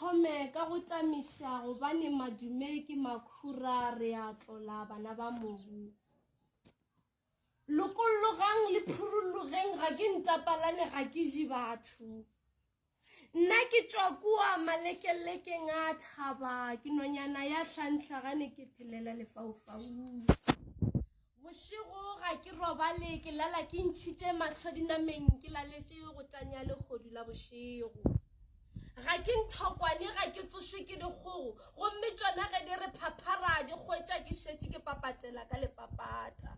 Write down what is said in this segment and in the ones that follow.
thome ka go tamisha gobane madume ke makhura re a tlola bana ba mobu. Lokollogang le phurulogeng ga ke ntapalane ga ke je batho. Nna ke tswa kua malekelekeng a thaba ke nonyana ya hlantlhagane ke phelela lefaufau. Bošego ga ke robale ke lala ke ntšhitše mahlo dinameng ke laletše go tanya legodu la bošego. Ga ke nthokwane ga ke tsošwe ke dikgogo gomme tšona ge di re phaphara di hwetša ke šetše ke papatela ka lepapata.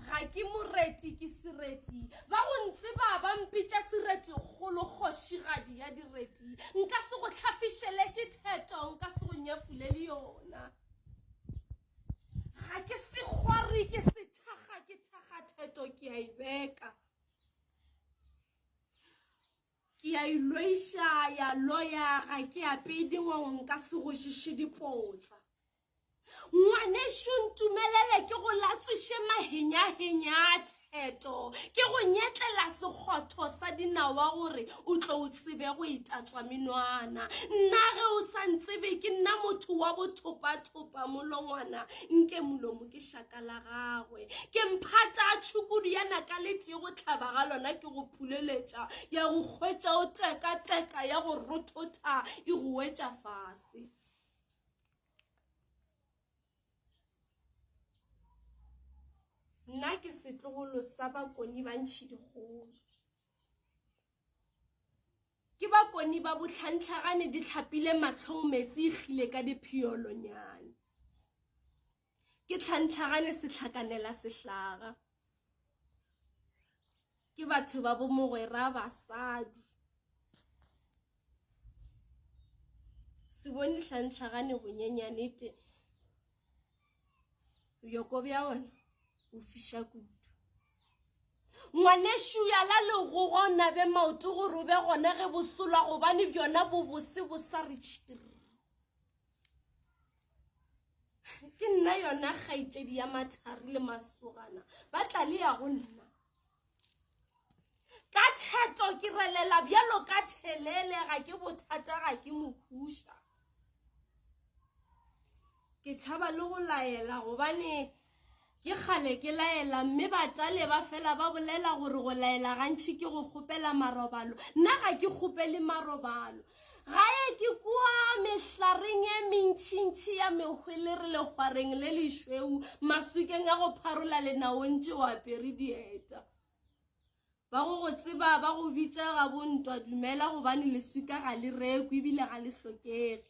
Ga ke moreti ke sereti ba go ntseba ba mpitša sereti kgolo kgošigadi ya direti nka se go hlafišeletše theto nka se go nyefule le yona. Ga ke se kgwari ke se thakga ke thakga theto ke a ibeka ke a iloiša ya loya ga ke apee dingwao nka se go šiše dipotsa. Ngwanešo ntumelele ke go latswiše mahenya-henya a theto ke go nyetlela sekgotho sa dinawa gore o tlo o tsebe go itatswa menwana. Nna ge o sa ntsebe ke nna motho wa bothopa-thopa molongwana nke molomo ke šaka la gagwe ke mphata a tšhukudu yana ka letee go tlhaba ga lona ke go phuleletša ya go hwetša o teka-teka ya go rothotha e go wetša fase. Nna ke setlogolo sa bakoni ba ntšhidikgolo. Ke bakoni ba botlhantlhagane di tlhapile matlhong metsi gile ka diphiolonyane. Ke tlhantlhagane sehlakanela sehlaga. Ke batho ba bomogwera basadi. Se bone tlhantlhagane bonyenyane te. Bjoko bja ona o fiša kudu. Ngwanešo ya la legogo nabe maoto gore o be gona ge bosolwa gobane bjona bo bose bo sa re tšhiri. Ke nna yona kgaitšedi ya mathari le masogana ba tla le ya go nna. Ka theto ke relela bjalo ka thelele ga ke bothata ga ke mokhuša. Ke tšhaba le go laela gobane ke kgale ke laela mme batale ba fela ba bolela gore go laela gantši ke go kgopela marobalo. Nna ga ke kgopele marobalo. Gae ke kua mehlareng e mentšintši ya mehwele re legwareng le lešweu masukeng a go pharola lenaontše o apere dieta. Ba go tseba ba go bitša ga bontwa dumela gobane lesuka ga le rekwe ebile ga le hlokege.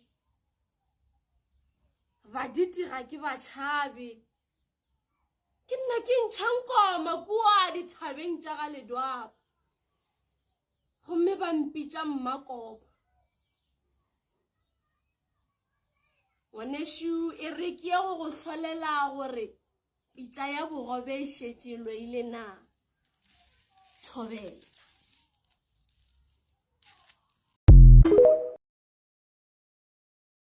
Baditi ga ke ba tšhabe. Ke nna ke ntšhankoma kua dithabeng tša ga ledwapa gomme ba mpitša mmakobo. Ngwanešo e re ke ye go hlolela gore pitša ya bogobe e šetše loile na. Thobela.